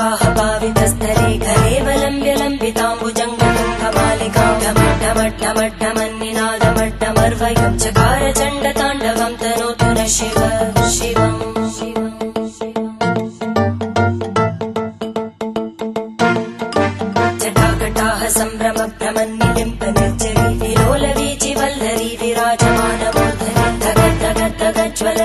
जलप्रवाहपावितस्थले कलेवलम्ब्य लम्बिताम्बुजङ्गतुङ्गमालिकां ढमड्ढमड्ढमड्ढमन्निनादमड्ढमर्वयं चकार चण्डताण्डवं तनोतु नः शिव शिवम् जटाकटाः सम्भ्रमभ्रमन्निलिम्प निर्जरी विलोलवीचि वल्लरी विराजमानमूर्धनि धगद्धगद्धगज्ज्वल